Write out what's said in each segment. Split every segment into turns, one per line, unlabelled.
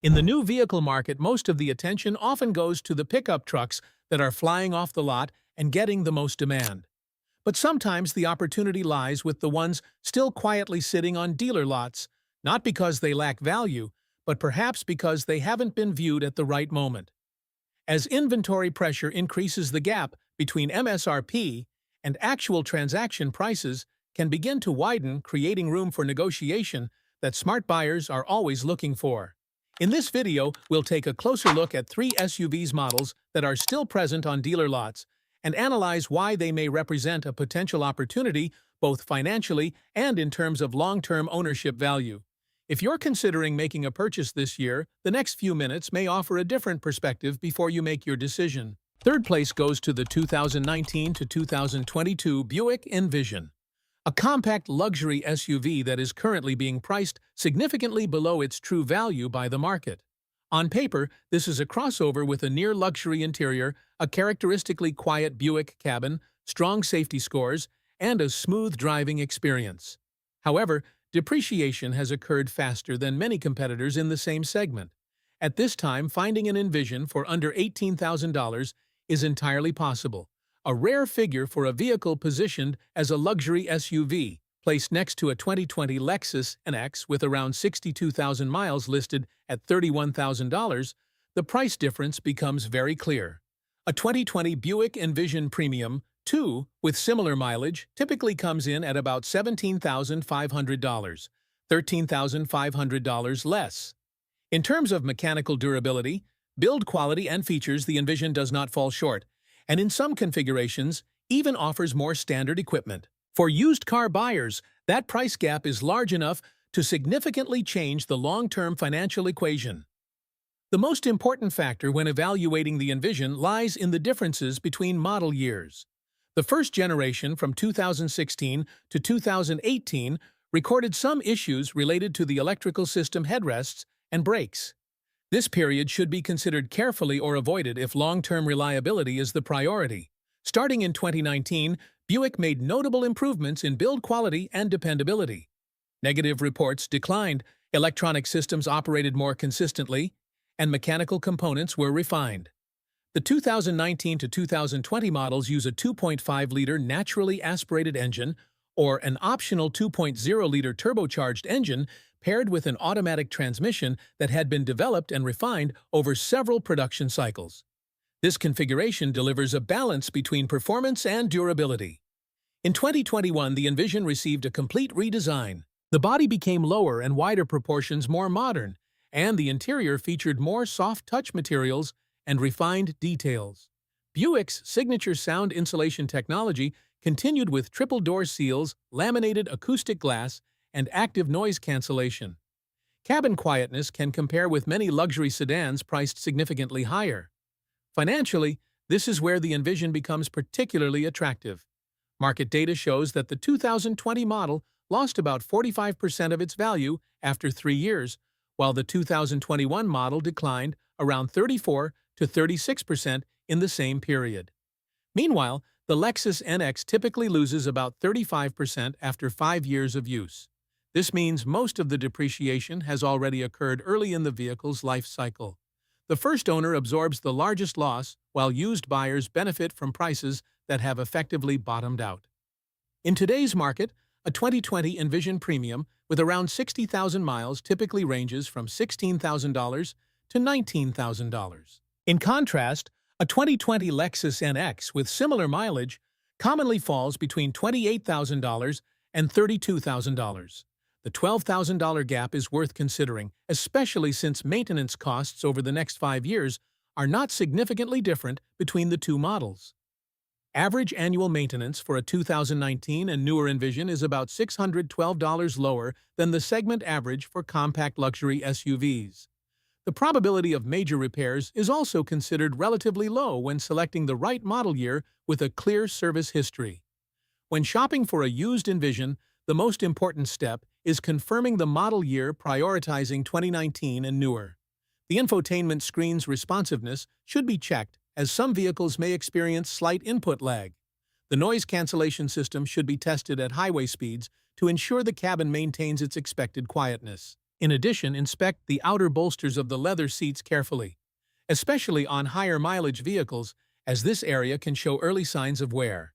In the new vehicle market, most of the attention often goes to the pickup trucks that are flying off the lot and getting the most demand. But sometimes the opportunity lies with the ones still quietly sitting on dealer lots, not because they lack value, but perhaps because they haven't been viewed at the right moment. As inventory pressure increases, the gap between MSRP and actual transaction prices can begin to widen, creating room for negotiation that smart buyers are always looking for. In this video, we'll take a closer look at 3 SUVs models that are still present on dealer lots and analyze why they may represent a potential opportunity both financially and in terms of long-term ownership value. If you're considering making a purchase this year, the next few minutes may offer a different perspective before you make your decision. Third place goes to the 2019 to 2022 Buick Envision, a compact luxury SUV that is currently being priced significantly below its true value by the market. On paper, this is a crossover with a near-luxury interior, a characteristically quiet Buick cabin, strong safety scores, and a smooth driving experience. However, depreciation has occurred faster than many competitors in the same segment. At this time, finding an Envision for under $18,000 is entirely possible, a rare figure for a vehicle positioned as a luxury SUV. Placed next to a 2020 Lexus NX with around 62,000 miles listed at $31,000, the price difference becomes very clear. A 2020 Buick Envision Premium 2 with similar mileage typically comes in at about $17,500, $13,500 less. In terms of mechanical durability, build quality and features, the Envision does not fall short, and in some configurations, even offers more standard equipment. For used car buyers, that price gap is large enough to significantly change the long-term financial equation. The most important factor when evaluating the Envision lies in the differences between model years. The first generation, from 2016 to 2018, recorded some issues related to the electrical system headrests and brakes. This period should be considered carefully or avoided if long-term reliability is the priority. Starting in 2019, Buick made notable improvements in build quality and dependability. Negative reports declined, electronic systems operated more consistently, and mechanical components were refined. The 2019 to 2020 models use a 2.5-liter naturally aspirated engine or an optional 2.0-liter turbocharged engine paired with an automatic transmission that had been developed and refined over several production cycles. This configuration delivers a balance between performance and durability. In 2021, the Envision received a complete redesign. The body became lower and wider proportions, more modern, and the interior featured more soft-touch materials and refined details. Buick's signature sound insulation technology continued with triple-door seals, laminated acoustic glass, and active noise cancellation. Cabin quietness can compare with many luxury sedans priced significantly higher. Financially, this is where the Envision becomes particularly attractive. Market data shows that the 2020 model lost about 45% of its value after 3 years, while the 2021 model declined around 34 to 36% in the same period. Meanwhile, the Lexus NX typically loses about 35% after 5 years of use. This means most of the depreciation has already occurred early in the vehicle's life cycle. The first owner absorbs the largest loss, while used buyers benefit from prices that have effectively bottomed out. In today's market, a 2020 Envision Premium with around 60,000 miles typically ranges from $16,000 to $19,000. In contrast, a 2020 Lexus NX with similar mileage commonly falls between $28,000 and $32,000. The $12,000 gap is worth considering, especially since maintenance costs over the next 5 years are not significantly different between the two models. Average annual maintenance for a 2019 and newer Envision is about $612 lower than the segment average for compact luxury SUVs. The probability of major repairs is also considered relatively low when selecting the right model year with a clear service history. When shopping for a used Envision, the most important step is confirming the model year, prioritizing 2019 and newer. The infotainment screen's responsiveness should be checked, as some vehicles may experience slight input lag. The noise cancellation system should be tested at highway speeds to ensure the cabin maintains its expected quietness. In addition, inspect the outer bolsters of the leather seats carefully, especially on higher mileage vehicles, as this area can show early signs of wear.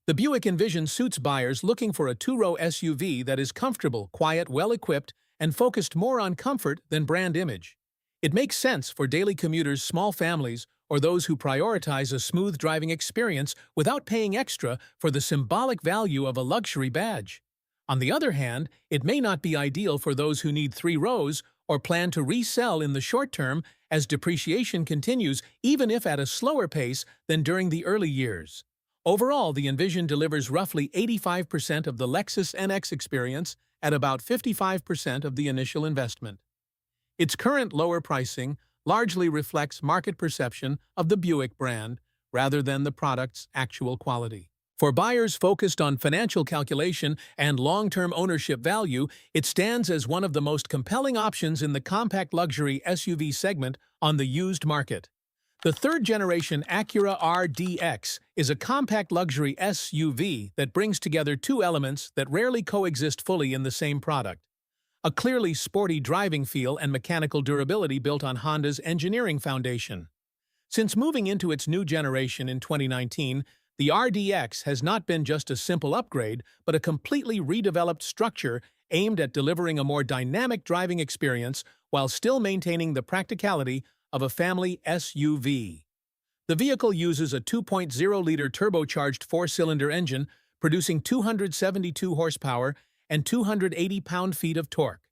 The Buick Envision suits buyers looking for a two-row SUV that is comfortable, quiet, well-equipped, and focused more on comfort than brand image. It makes sense for daily commuters, small families, or those who prioritize a smooth driving experience without paying extra for the symbolic value of a luxury badge. On the other hand, it may not be ideal for those who need 3 rows or plan to resell in the short term as depreciation continues, even if at a slower pace than during the early years. Overall, the Envision delivers roughly 85% of the Lexus NX experience at about 55% of the initial investment. Its current lower pricing largely reflects market perception of the Buick brand rather than the product's actual quality. For buyers focused on financial calculation and long-term ownership value, it stands as one of the most compelling options in the compact luxury SUV segment on the used market. The third-generation Acura RDX is a compact luxury SUV that brings together two elements that rarely coexist fully in the same product: a clearly sporty driving feel and mechanical durability built on Honda's engineering foundation. Since moving into its new generation in 2019, the RDX has not been just a simple upgrade, but a completely redeveloped structure aimed at delivering a more dynamic driving experience while still maintaining the practicality of a family SUV. The vehicle uses a 2.0-liter turbocharged 4-cylinder engine, producing 272 horsepower and 280 pound-feet of torque.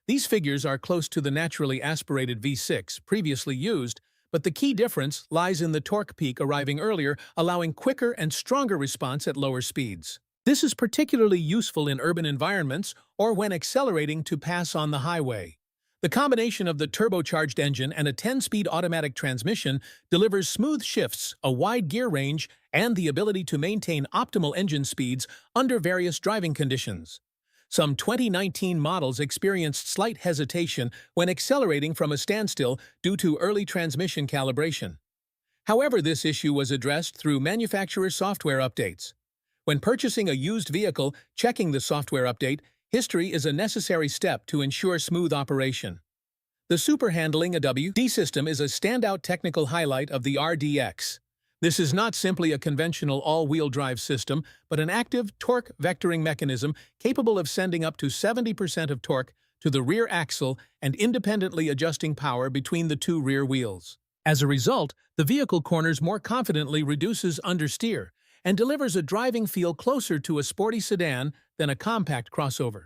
These figures are close to the naturally aspirated V6 previously used, but the key difference lies in the torque peak arriving earlier, allowing quicker and stronger response at lower speeds. This is particularly useful in urban environments or when accelerating to pass on the highway. The combination of the turbocharged engine and a 10-speed automatic transmission delivers smooth shifts, a wide gear range, and the ability to maintain optimal engine speeds under various driving conditions. Some 2019 models experienced slight hesitation when accelerating from a standstill due to early transmission calibration. However, this issue was addressed through manufacturer software updates. When purchasing a used vehicle, checking the software update history is a necessary step to ensure smooth operation. The Super Handling AWD system is a standout technical highlight of the RDX. This is not simply a conventional all-wheel drive system, but an active torque vectoring mechanism capable of sending up to 70% of torque to the rear axle and independently adjusting power between the two rear wheels. As a result, the vehicle corners more confidently, reduces understeer, and delivers a driving feel closer to a sporty sedan than a compact crossover.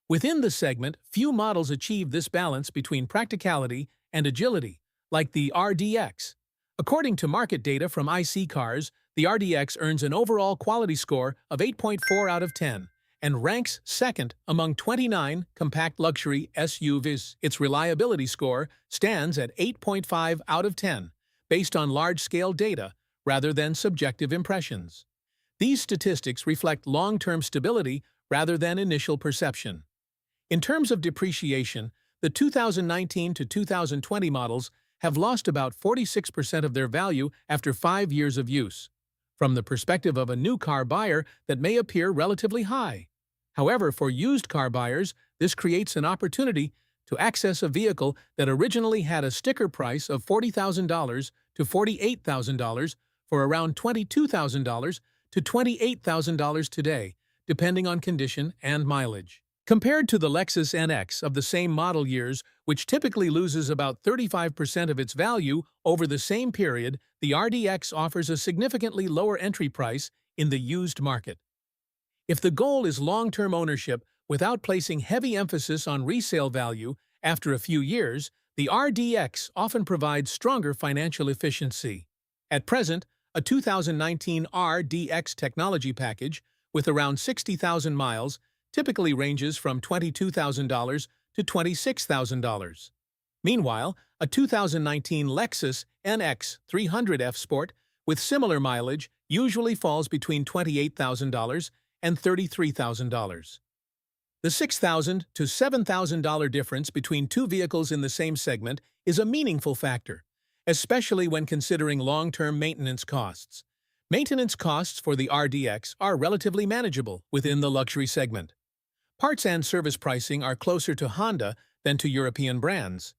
Within the segment, few models achieve this balance between practicality and agility, like the RDX. According to market data from IC Cars, the RDX earns an overall quality score of 8.4 out of 10 and ranks second among 29 compact luxury SUVs. Its reliability score stands at 8.5 out of 10, based on large-scale data rather than subjective impressions. These statistics reflect long-term stability rather than initial perception. In terms of depreciation, the 2019 to 2020 models have lost about 46% of their value after 5 years of use. From the perspective of a new car buyer, that may appear relatively high. However, for used car buyers, this creates an opportunity to access a vehicle that originally had a sticker price of $40,000 to $48,000 for around $22,000 to $28,000 today, depending on condition and mileage. Compared to the Lexus NX of the same model years, which typically loses about 35% of its value over the same period, the RDX offers a significantly lower entry price in the used market. If the goal is long-term ownership without placing heavy emphasis on resale value after a few years, the RDX often provides stronger financial efficiency. At present, a 2019 RDX technology package with around 60,000 miles typically ranges from $22,000 to $26,000. Meanwhile, a 2019 Lexus NX 300F Sport with similar mileage usually falls between $28,000 and $33,000. The $6,000 to $7,000 difference between two vehicles in the same segment is a meaningful factor, especially when considering long-term maintenance costs. Maintenance costs for the RDX are relatively manageable within the luxury segment. Parts and service pricing are closer to Honda than to European brands.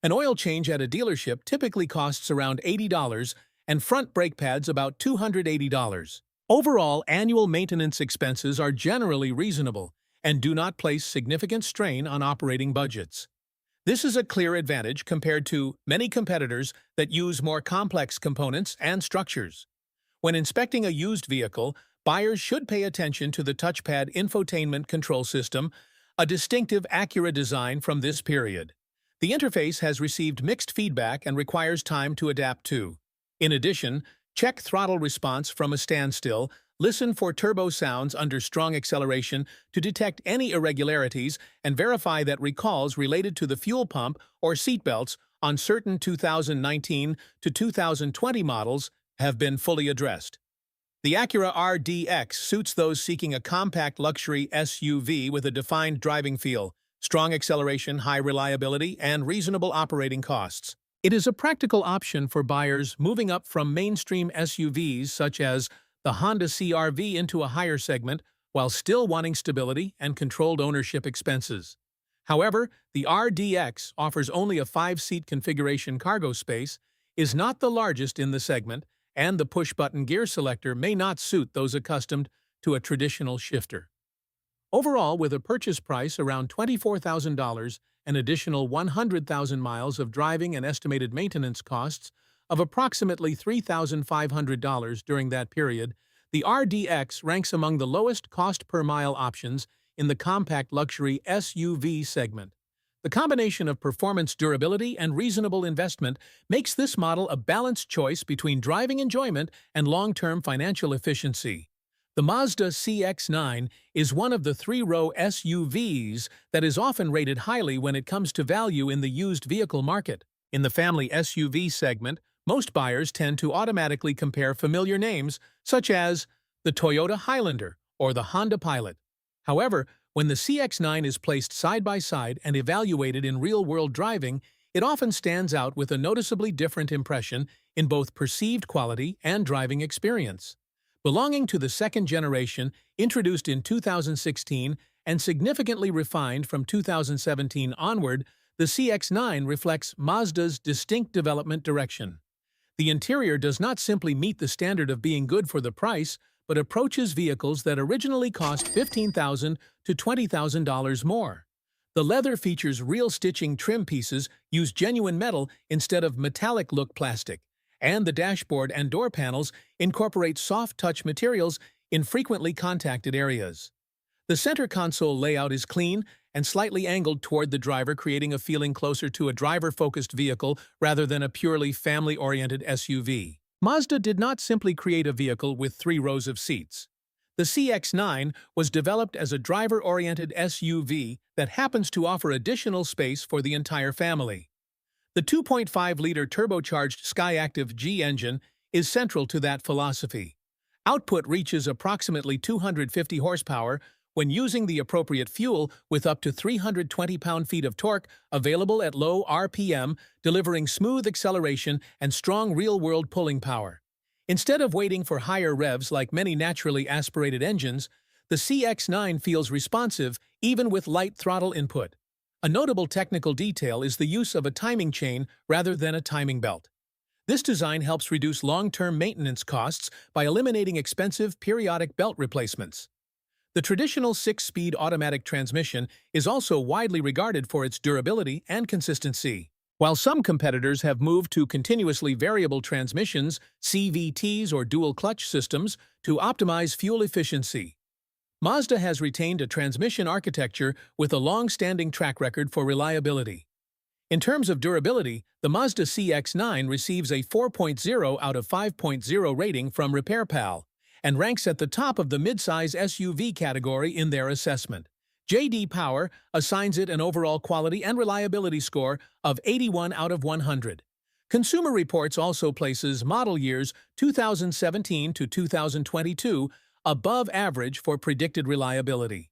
An oil change at a dealership typically costs around $80 and front brake pads about $280. Overall, annual maintenance expenses are generally reasonable and do not place significant strain on operating budgets. This is a clear advantage compared to many competitors that use more complex components and structures. When inspecting a used vehicle, buyers should pay attention to the touchpad infotainment control system, a distinctive Acura design from this period. The interface has received mixed feedback and requires time to adapt to. In addition, check throttle response from a standstill, listen for turbo sounds under strong acceleration to detect any irregularities, and verify that recalls related to the fuel pump or seatbelts on certain 2019 to 2020 models have been fully addressed. The Acura RDX suits those seeking a compact luxury SUV with a defined driving feel, strong acceleration, high reliability, and reasonable operating costs. It is a practical option for buyers moving up from mainstream SUVs such as the Honda CR-V into a higher segment while still wanting stability and controlled ownership expenses. However, the RDX offers only a 5-seat configuration cargo space, is not the largest in the segment, and the push-button gear selector may not suit those accustomed to a traditional shifter. Overall, with a purchase price around $24,000, an additional 100,000 miles of driving and estimated maintenance costs of approximately $3,500 during that period, the RDX ranks among the lowest cost-per-mile options in the compact luxury SUV segment. The combination of performance, durability, and reasonable investment makes this model a balanced choice between driving enjoyment and long-term financial efficiency. The Mazda CX-9 is one of the three-row SUVs that is often rated highly when it comes to value in the used vehicle market. In the family SUV segment, most buyers tend to automatically compare familiar names such as the Toyota Highlander or the Honda Pilot. However, when the CX-9 is placed side by side and evaluated in real-world driving, it often stands out with a noticeably different impression in both perceived quality and driving experience. Belonging to the second generation, introduced in 2016 and significantly refined from 2017 onward, the CX-9 reflects Mazda's distinct development direction. The interior does not simply meet the standard of being good for the price, but approaches vehicles that originally cost $15,000 to $20,000 more. The leather features real stitching trim pieces, use genuine metal instead of metallic-look plastic, and the dashboard and door panels incorporate soft-touch materials in frequently contacted areas. The center console layout is clean and slightly angled toward the driver, creating a feeling closer to a driver-focused vehicle rather than a purely family-oriented SUV. Mazda did not simply create a vehicle with 3 rows of seats. The CX-9 was developed as a driver-oriented SUV that happens to offer additional space for the entire family. The 2.5-liter turbocharged Skyactiv G engine is central to that philosophy. Output reaches approximately 250 horsepower when using the appropriate fuel, with up to 320 pound-feet of torque available at low RPM, delivering smooth acceleration and strong real-world pulling power. Instead of waiting for higher revs like many naturally aspirated engines, the CX-9 feels responsive even with light throttle input. A notable technical detail is the use of a timing chain rather than a timing belt. This design helps reduce long-term maintenance costs by eliminating expensive periodic belt replacements. The traditional 6-speed automatic transmission is also widely regarded for its durability and consistency. While some competitors have moved to continuously variable transmissions, CVTs, or dual-clutch systems to optimize fuel efficiency, Mazda has retained a transmission architecture with a long-standing track record for reliability. In terms of durability, the Mazda CX-9 receives a 4.0 out of 5.0 rating from RepairPal, and ranks at the top of the midsize SUV category in their assessment. J.D. Power assigns it an overall quality and reliability score of 81 out of 100. Consumer Reports also places model years 2017 to 2022 above average for predicted reliability.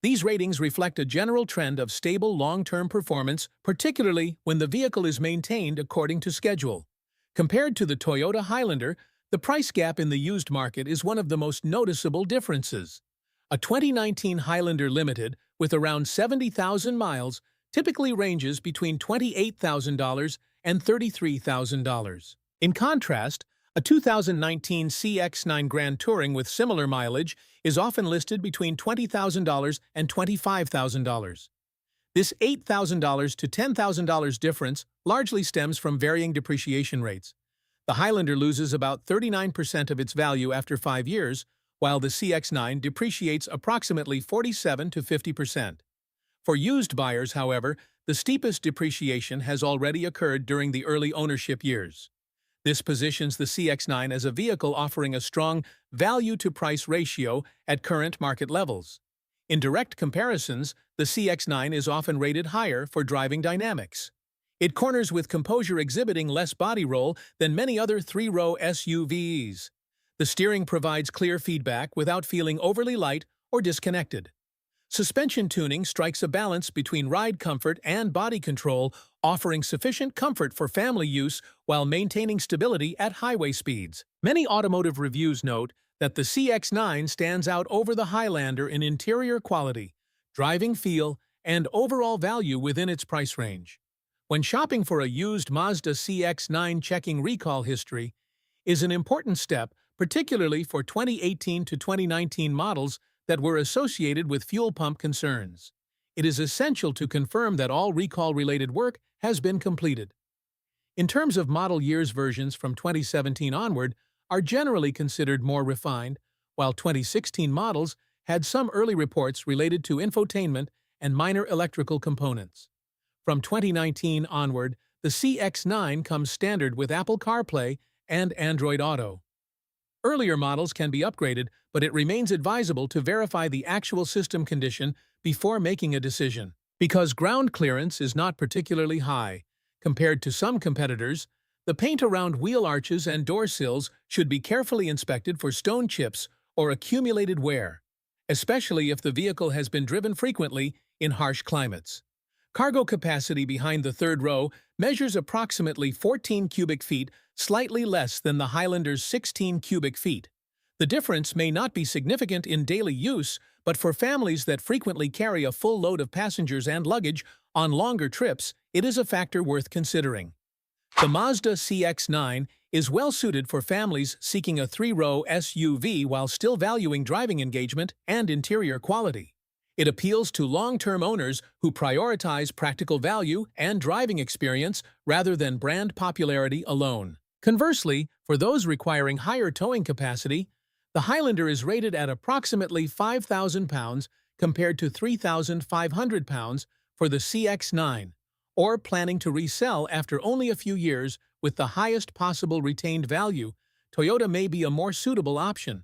These ratings reflect a general trend of stable long-term performance, particularly when the vehicle is maintained according to schedule. Compared to the Toyota Highlander, the price gap in the used market is one of the most noticeable differences. A 2019 Highlander Limited, with around 70,000 miles, typically ranges between $28,000 and $33,000. In contrast, a 2019 CX-9 Grand Touring with similar mileage is often listed between $20,000 and $25,000. This $8,000 to $10,000 difference largely stems from varying depreciation rates. The Highlander loses about 39% of its value after 5 years, while the CX-9 depreciates approximately 47 to 50%. For used buyers, however, the steepest depreciation has already occurred during the early ownership years. This positions the CX-9 as a vehicle offering a strong value-to-price ratio at current market levels. In direct comparisons, the CX-9 is often rated higher for driving dynamics. It corners with composure exhibiting less body roll than many other three-row SUVs. The steering provides clear feedback without feeling overly light or disconnected. Suspension tuning strikes a balance between ride comfort and body control, offering sufficient comfort for family use while maintaining stability at highway speeds. Many automotive reviews note that the CX-9 stands out over the Highlander in interior quality, driving feel, and overall value within its price range. When shopping for a used Mazda CX-9, checking recall history is an important step, particularly for 2018 to 2019 models that were associated with fuel pump concerns. It is essential to confirm that all recall-related work has been completed. In terms of model years, versions from 2017 onward are generally considered more refined, while 2016 models had some early reports related to infotainment and minor electrical components. From 2019 onward, the CX-9 comes standard with Apple CarPlay and Android Auto. Earlier models can be upgraded, but it remains advisable to verify the actual system condition before making a decision. Because ground clearance is not particularly high, compared to some competitors, the paint around wheel arches and door sills should be carefully inspected for stone chips or accumulated wear, especially if the vehicle has been driven frequently in harsh climates. Cargo capacity behind the third row measures approximately 14 cubic feet, slightly less than the Highlander's 16 cubic feet. The difference may not be significant in daily use, but for families that frequently carry a full load of passengers and luggage on longer trips, it is a factor worth considering. The Mazda CX-9 is well suited for families seeking a three-row SUV while still valuing driving engagement and interior quality. It appeals to long-term owners who prioritize practical value and driving experience rather than brand popularity alone. Conversely, for those requiring higher towing capacity, the Highlander is rated at approximately 5,000 pounds compared to 3,500 pounds for the CX-9, or planning to resell after only a few years with the highest possible retained value, Toyota may be a more suitable option.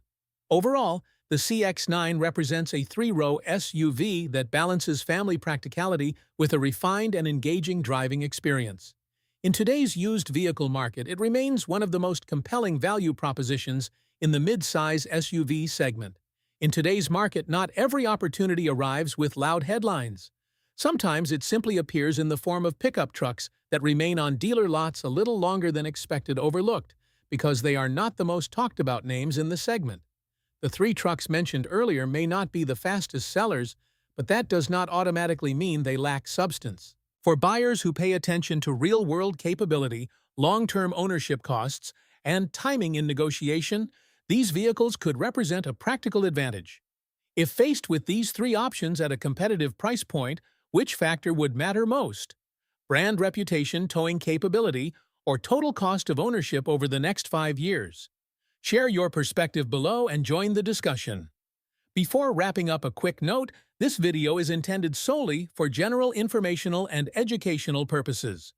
Overall, the CX-9 represents a three-row SUV that balances family practicality with a refined and engaging driving experience. In today's used vehicle market, it remains one of the most compelling value propositions in the mid-size SUV segment. In today's market, not every opportunity arrives with loud headlines. Sometimes it simply appears in the form of pickup trucks that remain on dealer lots a little longer than expected, overlooked, because they are not the most talked-about names in the segment. The three trucks mentioned earlier may not be the fastest sellers, but that does not automatically mean they lack substance. For buyers who pay attention to real-world capability, long-term ownership costs, and timing in negotiation, these vehicles could represent a practical advantage. If faced with these three options at a competitive price point, which factor would matter most? Brand reputation, towing capability, or total cost of ownership over the next 5 years? Share your perspective below and join the discussion. Before wrapping up, a quick note: this video is intended solely for general informational and educational purposes.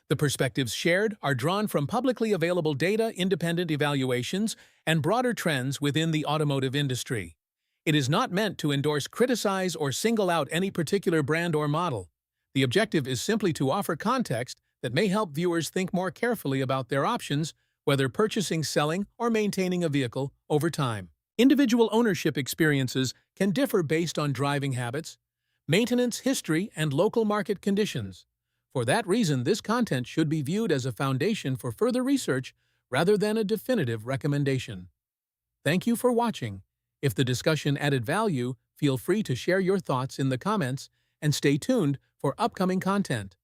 The perspectives shared are drawn from publicly available data, independent evaluations, and broader trends within the automotive industry. It is not meant to endorse, criticize, or single out any particular brand or model. The objective is simply to offer context that may help viewers think more carefully about their options, whether purchasing, selling, or maintaining a vehicle over time. Individual ownership experiences can differ based on driving habits, maintenance history, and local market conditions. For that reason, this content should be viewed as a foundation for further research rather than a definitive recommendation. Thank you for watching. If the discussion added value, feel free to share your thoughts in the comments and stay tuned for upcoming content.